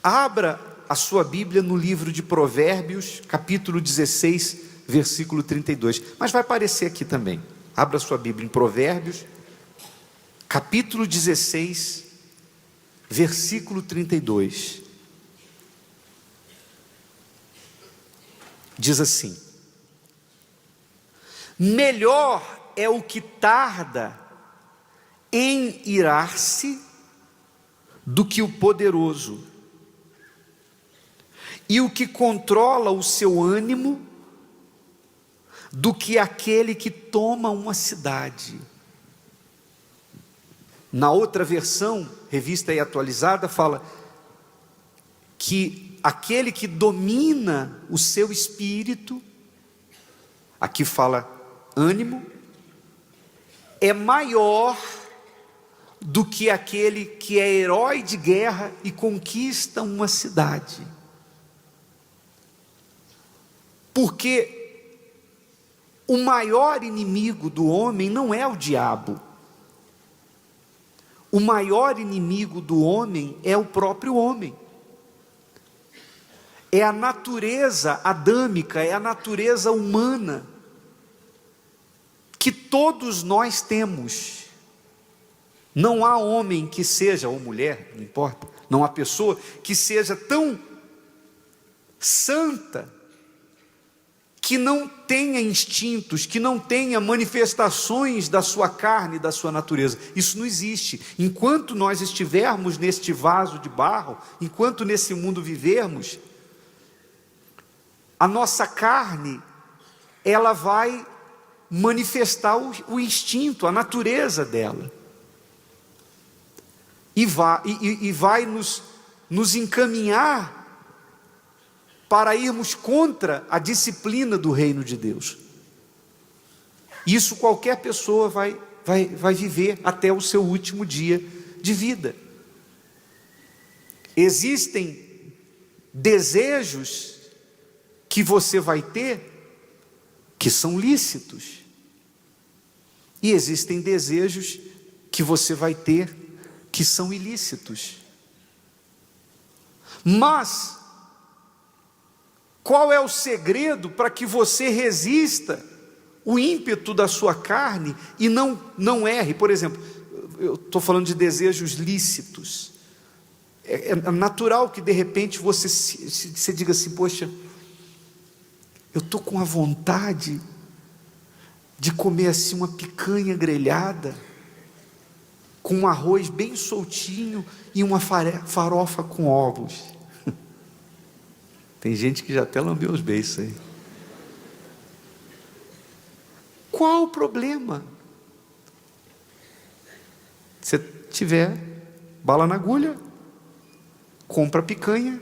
Abra a sua Bíblia no livro de Provérbios, capítulo 16, versículo 32. Mas vai aparecer aqui também. Abra a sua Bíblia em Provérbios, capítulo 16, versículo 32. Diz assim: melhor é o que tarda em irar-se do que o poderoso, e o que controla o seu ânimo do que aquele que toma uma cidade. Na outra versão, revista e atualizada, fala que aquele que domina o seu espírito, aqui fala ânimo, é maior do que aquele que é herói de guerra e conquista uma cidade. Porque o maior inimigo do homem não é o diabo. O maior inimigo do homem é o próprio homem. É a natureza adâmica, é a natureza humana que todos nós temos. Não há homem que seja, ou mulher, não importa, não há pessoa que seja tão santa que não tenha instintos, que não tenha manifestações da sua carne, da sua natureza. Isso não existe. Enquanto nós estivermos neste vaso de barro, enquanto nesse mundo vivermos, a nossa carne, ela vai manifestar o instinto, a natureza dela. E vai nos encaminhar para irmos contra a disciplina do reino de Deus. Isso qualquer pessoa vai viver até o seu último dia de vida. Existem desejos que você vai ter que são lícitos, e existem desejos que você vai ter que são ilícitos. Mas qual é o segredo para que você resista o ímpeto da sua carne e não erre? Por exemplo, eu estou falando de desejos lícitos. É natural que de repente você diga assim: poxa, eu estou com a vontade de comer assim uma picanha grelhada, com um arroz bem soltinho e uma farofa com ovos. Tem gente que já até lambeu os beiços aí. Qual o problema? Se tiver bala na agulha, compra picanha.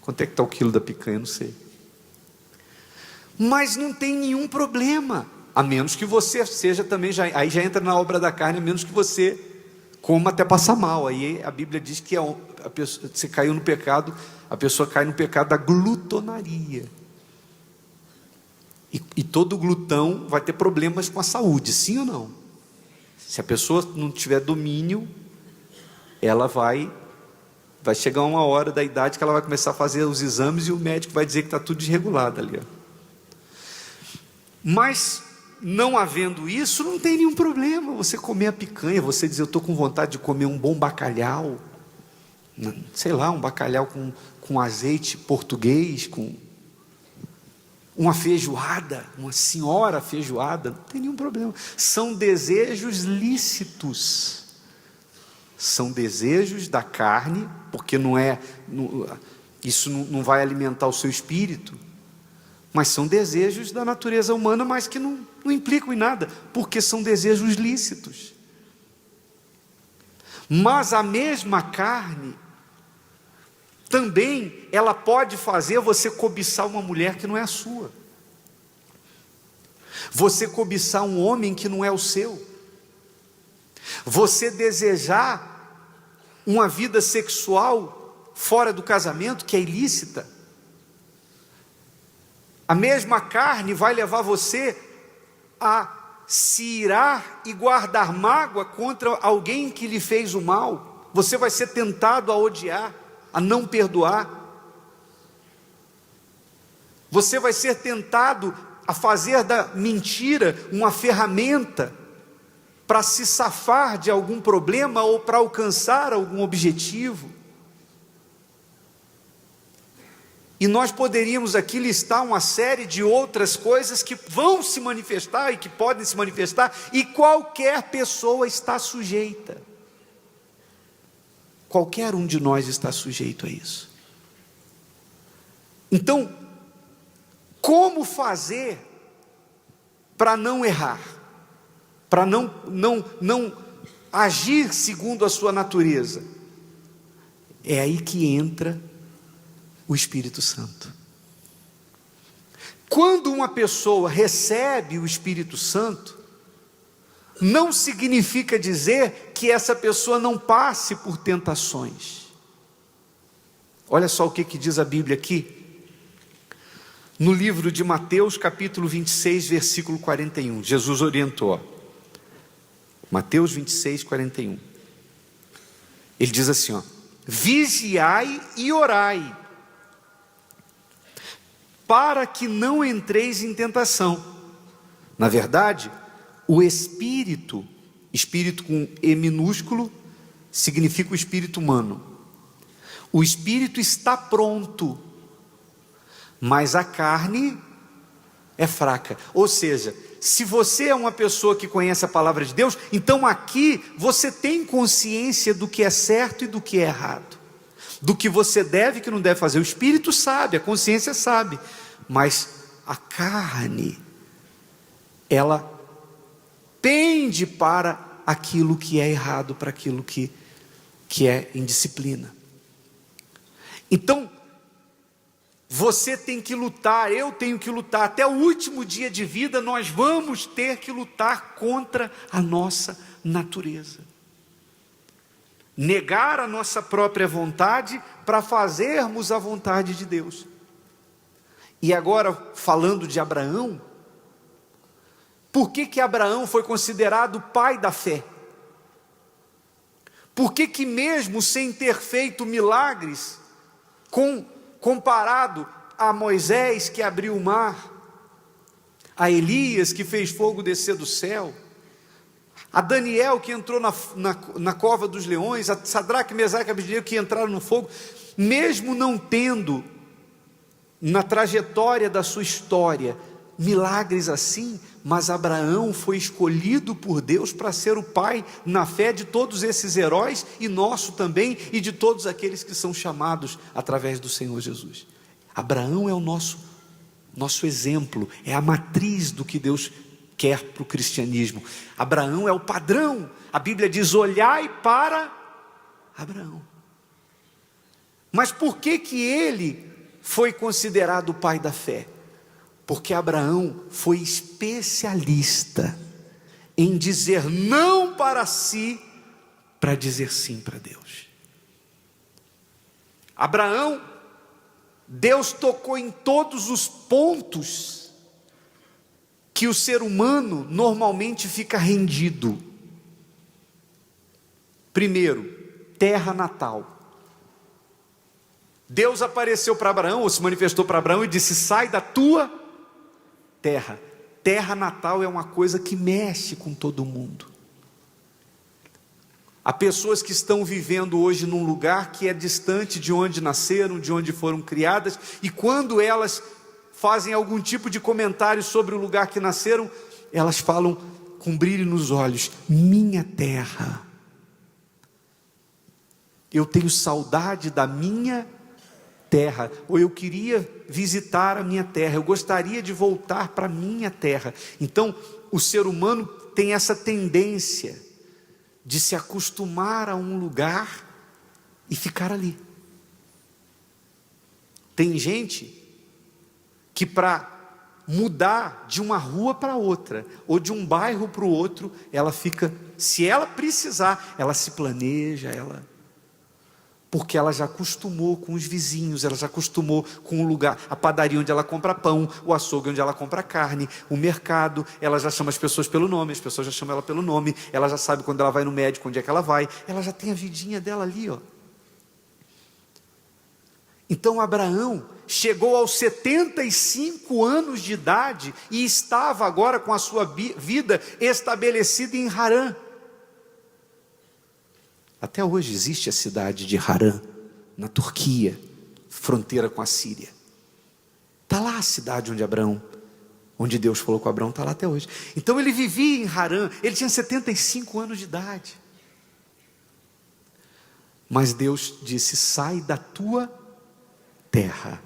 Quanto é que está o quilo da picanha? Não sei. Mas não tem nenhum problema, a menos que você seja também, aí já entra na obra da carne, a menos que você coma até passar mal. Aí a Bíblia diz que a pessoa, você caiu no pecado, a pessoa cai no pecado da glutonaria. E todo glutão vai ter problemas com a saúde, sim ou não? Se a pessoa não tiver domínio, ela vai chegar uma hora da idade que ela vai começar a fazer os exames e o médico vai dizer que está tudo desregulado ali. Mas não havendo isso, não tem nenhum problema você comer a picanha, você dizer: eu estou com vontade de comer um bom bacalhau, sei lá, um bacalhau com azeite português, com uma feijoada, uma senhora feijoada, não tem nenhum problema. São desejos lícitos, são desejos da carne, porque isso não vai alimentar o seu espírito, mas são desejos da natureza humana, mas que não implicam em nada, porque são desejos lícitos. Mas a mesma carne também, ela pode fazer você cobiçar uma mulher que não é a sua, você cobiçar um homem que não é o seu, você desejar uma vida sexual fora do casamento que é ilícita. A mesma carne vai levar você a se irar e guardar mágoa contra alguém que lhe fez o mal. Você vai ser tentado a odiar. a não perdoar. Você vai ser tentado a fazer da mentira uma ferramenta para se safar de algum problema ou para alcançar algum objetivo. E nós poderíamos aqui listar uma série de outras coisas que vão se manifestar e que podem se manifestar, e qualquer pessoa está sujeita. Qualquer um de nós está sujeito a isso. Então, como fazer para não errar? Para não agir segundo a sua natureza? É aí que entra o Espírito Santo. Quando uma pessoa recebe o Espírito Santo, não significa dizer que essa pessoa não passe por tentações. Olha só o que diz a Bíblia aqui, no livro de Mateus, capítulo 26, versículo 41. Jesus orientou, Mateus 26, 41. Ele diz assim, vigiai e orai, para que não entreis em tentação. Na verdade, o espírito com E minúsculo, significa o espírito humano. O espírito está pronto, mas a carne é fraca. Ou seja, se você é uma pessoa que conhece a palavra de Deus, então aqui você tem consciência do que é certo e do que é errado, do que você deve e que não deve fazer. O espírito sabe, a consciência sabe, mas a carne, ela pende para aquilo que é errado, para aquilo que é indisciplina. Então, você tem que lutar, eu tenho que lutar, até o último dia de vida nós vamos ter que lutar contra a nossa natureza. Negar a nossa própria vontade para fazermos a vontade de Deus. E agora, falando de Abraão, por que Abraão foi considerado o pai da fé? Por que mesmo sem ter feito milagres, comparado a Moisés que abriu o mar, a Elias que fez fogo descer do céu, a Daniel que entrou na cova dos leões, a Sadraque, Mesaque e Abednego que entraram no fogo, mesmo não tendo na trajetória da sua história milagres assim, mas Abraão foi escolhido por Deus para ser o pai na fé de todos esses heróis, e nosso também, e de todos aqueles que são chamados através do Senhor Jesus. Abraão é o nosso exemplo, é a matriz do que Deus quer para o cristianismo. Abraão é o padrão. A Bíblia diz, olhai para Abraão. Mas por que ele foi considerado o pai da fé? Porque Abraão foi especialista em dizer não para si, para dizer sim para Deus. Abraão, Deus tocou em todos os pontos que o ser humano normalmente fica rendido. Primeiro, terra natal. Deus apareceu para Abraão, ou se manifestou para Abraão e disse, sai da tua terra. Terra natal é uma coisa que mexe com todo mundo. Há pessoas que estão vivendo hoje num lugar que é distante de onde nasceram, de onde foram criadas, e quando elas fazem algum tipo de comentário sobre o lugar que nasceram, elas falam com brilho nos olhos, minha terra. Eu tenho saudade da minha terra, ou eu queria visitar a minha terra, eu gostaria de voltar para a minha terra. Então, o ser humano tem essa tendência de se acostumar a um lugar e ficar ali. Tem gente que para mudar de uma rua para outra, ou de um bairro para o outro, ela fica, se ela precisar, ela se planeja, porque ela já acostumou com os vizinhos, ela já acostumou com o lugar, a padaria onde ela compra pão, o açougue onde ela compra carne, o mercado, ela já chama as pessoas pelo nome, as pessoas já chamam ela pelo nome, ela já sabe quando ela vai no médico, onde é que ela vai, ela já tem a vidinha dela ali, Então Abraão chegou aos 75 anos de idade e estava agora com a sua vida estabelecida em Harã. Até hoje existe a cidade de Harã, na Turquia, fronteira com a Síria. Está lá a cidade onde Deus falou com Abraão, está lá até hoje. Então ele vivia em Harã, ele tinha 75 anos de idade. Mas Deus disse: sai da tua terra.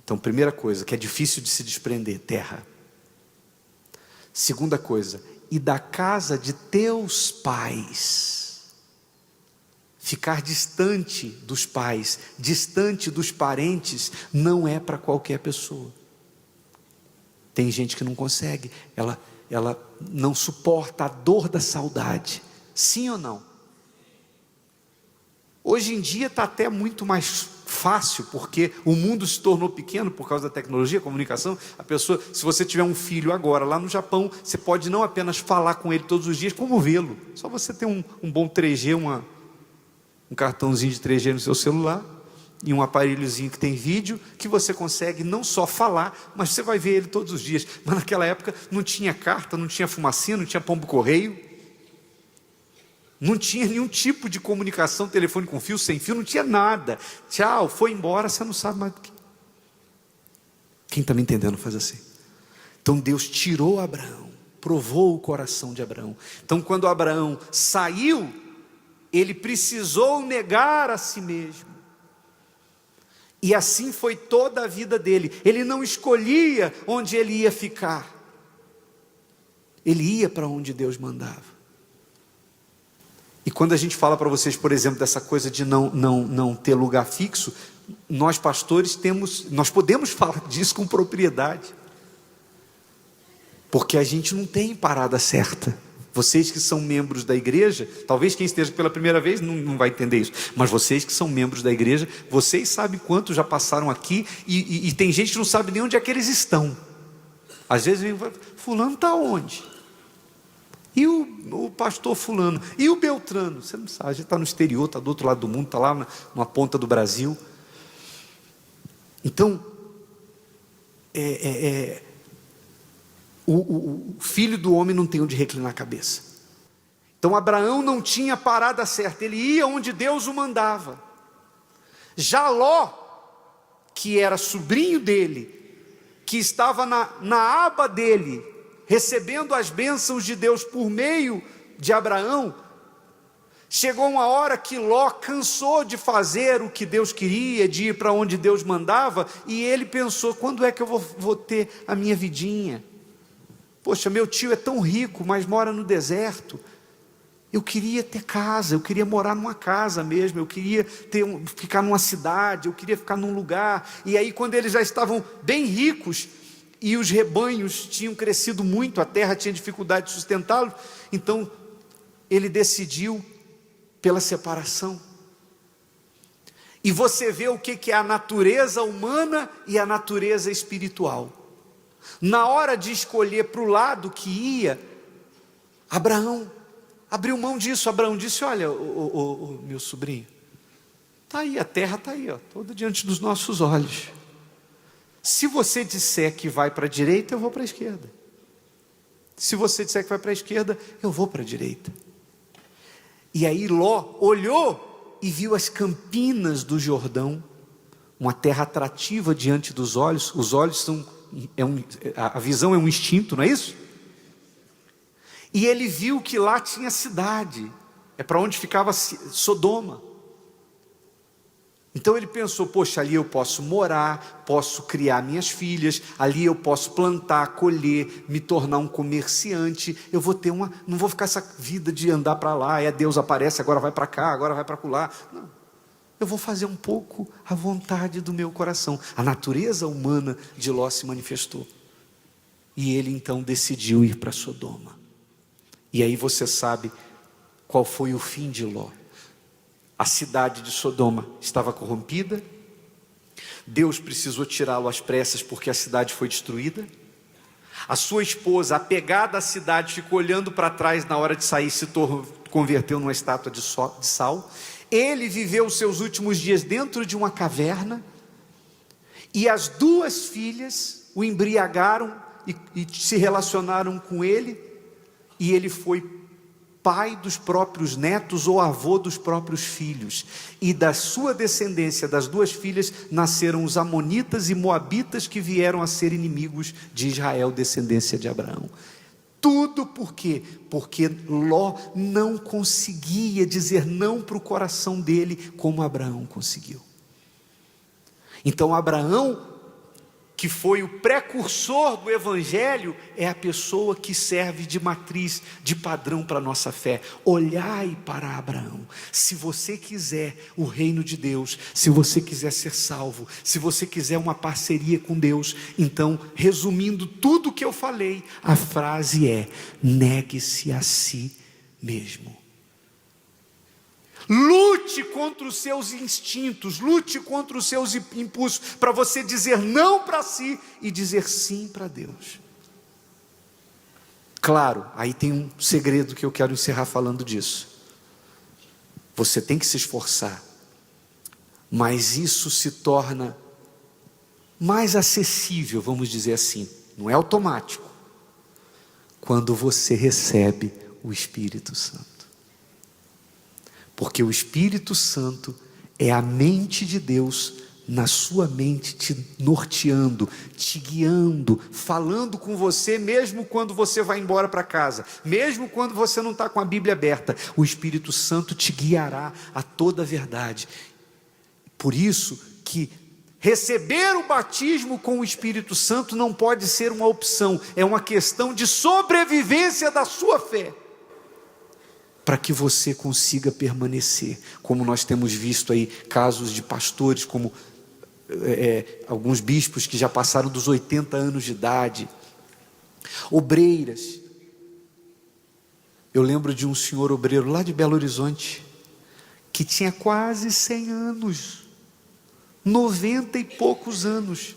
Então, primeira coisa, que é difícil de se desprender: terra. Segunda coisa, e da casa de teus pais. Ficar distante dos pais, distante dos parentes, não é para qualquer pessoa. Tem gente que não consegue, ela não suporta a dor da saudade. Sim ou não? Hoje em dia está até muito mais fácil, porque o mundo se tornou pequeno por causa da tecnologia, comunicação. A pessoa, se você tiver um filho agora lá no Japão, você pode não apenas falar com ele todos os dias, como vê-lo. Só você ter um bom 3G, um cartãozinho de 3G no seu celular e um aparelhozinho que tem vídeo, que você consegue não só falar, mas você vai ver ele todos os dias. Mas naquela época não tinha carta, não tinha fumacinha, não tinha pombo correio, não tinha nenhum tipo de comunicação, telefone com fio, sem fio, não tinha nada. Tchau, foi embora, você não sabe mais do que. Quem está me entendendo faz assim. Então Deus tirou Abraão, provou o coração de Abraão. Então quando Abraão saiu, ele precisou negar a si mesmo. E assim foi toda a vida dele. Ele não escolhia onde ele ia ficar. Ele ia para onde Deus mandava. E quando a gente fala para vocês, por exemplo, dessa coisa de não ter lugar fixo, nós pastores nós podemos falar disso com propriedade. Porque a gente não tem parada certa. Vocês que são membros da igreja, talvez quem esteja pela primeira vez não vai entender isso, mas vocês que são membros da igreja, vocês sabem quantos já passaram aqui, e tem gente que não sabe nem onde é que eles estão. Às vezes vem, fulano está onde? E o pastor fulano? E o Beltrano? Você não sabe, a gente está no exterior, está do outro lado do mundo, está lá numa ponta do Brasil. Então, o filho do homem não tem onde reclinar a cabeça. Então Abraão não tinha parada certa, ele ia onde Deus o mandava. Já Ló, que era sobrinho dele, que estava na aba dele, recebendo as bênçãos de Deus por meio de Abraão, chegou uma hora que Ló cansou de fazer o que Deus queria, de ir para onde Deus mandava, e ele pensou: quando é que eu vou ter a minha vidinha? Poxa, meu tio é tão rico, mas mora no deserto. Eu queria ter casa, eu queria morar numa casa mesmo, eu queria ficar numa cidade, eu queria ficar num lugar. E aí quando eles já estavam bem ricos, e os rebanhos tinham crescido muito, a terra tinha dificuldade de sustentá-los, então ele decidiu pela separação. E você vê o que é a natureza humana e a natureza espiritual. Na hora de escolher para o lado que ia, Abraão abriu mão disso. Abraão disse: olha, meu sobrinho, está aí, a terra está aí, toda diante dos nossos olhos. Se você disser que vai para a direita, eu vou para a esquerda. Se você disser que vai para a esquerda, eu vou para a direita. E aí Ló olhou e viu as campinas do Jordão, uma terra atrativa diante dos olhos. Os olhos a visão é um instinto, não é isso? E ele viu que lá tinha cidade, é para onde ficava Sodoma. Então ele pensou: poxa, ali eu posso morar, posso criar minhas filhas, ali eu posso plantar, colher, me tornar um comerciante. Eu vou ter não vou ficar essa vida de andar para lá, Deus aparece, agora vai para cá, agora vai para lá. Não, eu vou fazer um pouco a vontade do meu coração. A natureza humana de Ló se manifestou. E ele então decidiu ir para Sodoma. E aí você sabe qual foi o fim de Ló. A cidade de Sodoma estava corrompida. Deus precisou tirá-lo às pressas porque a cidade foi destruída. A sua esposa, apegada à cidade, ficou olhando para trás na hora de sair, se converteu numa estátua de sal. ele viveu os seus últimos dias dentro de uma caverna, e as duas filhas o embriagaram e se relacionaram com ele, e ele foi pai dos próprios netos ou avô dos próprios filhos, e da sua descendência, das duas filhas, nasceram os amonitas e moabitas, que vieram a ser inimigos de Israel, descendência de Abraão. Tudo por quê? Porque Ló não conseguia dizer não para o coração dele, como Abraão conseguiu. Então Abraão, que foi o precursor do Evangelho, é a pessoa que serve de matriz, de padrão para a nossa fé. Olhai para Abraão. Se você quiser o reino de Deus, se você quiser ser salvo, se você quiser uma parceria com Deus, então, resumindo tudo o que eu falei, a frase é: negue-se a si mesmo. Lute contra os seus instintos, lute contra os seus impulsos, para você dizer não para si e dizer sim para Deus. Claro, aí tem um segredo que eu quero encerrar falando disso. Você tem que se esforçar, mas isso se torna mais acessível, vamos dizer assim, não é automático, quando você recebe o Espírito Santo. Porque o Espírito Santo é a mente de Deus na sua mente, te norteando, te guiando, falando com você, mesmo quando você vai embora para casa, mesmo quando você não está com a Bíblia aberta, o Espírito Santo te guiará a toda a verdade. Por isso que receber o batismo com o Espírito Santo não pode ser uma opção, é uma questão de sobrevivência da sua fé, para que você consiga permanecer, como nós temos visto aí, casos de pastores, como alguns bispos que já passaram dos 80 anos de idade, obreiras. Eu lembro de um senhor obreiro lá de Belo Horizonte, que tinha quase 100 anos, 90 e poucos anos,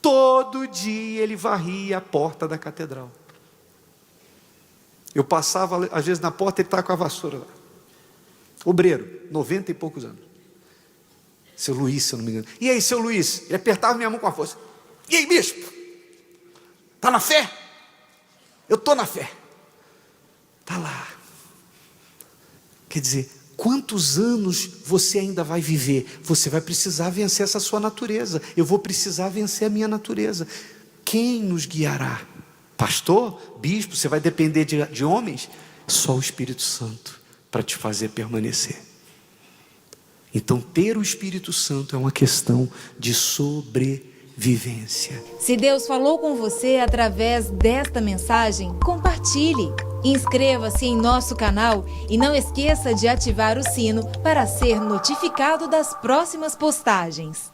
todo dia ele varria a porta da catedral. Eu passava, às vezes, na porta, ele estava com a vassoura lá. Obreiro, 90 e poucos anos. Seu Luiz, se eu não me engano. E aí, seu Luiz? Ele apertava minha mão com a força. E aí, bispo? Está na fé? Eu estou na fé. Está lá. Quer dizer, quantos anos você ainda vai viver? Você vai precisar vencer essa sua natureza. Eu vou precisar vencer a minha natureza. Quem nos guiará? Pastor, bispo, você vai depender de homens? Só o Espírito Santo para te fazer permanecer. Então, ter o Espírito Santo é uma questão de sobrevivência. Se Deus falou com você através desta mensagem, compartilhe. Inscreva-se em nosso canal e não esqueça de ativar o sino para ser notificado das próximas postagens.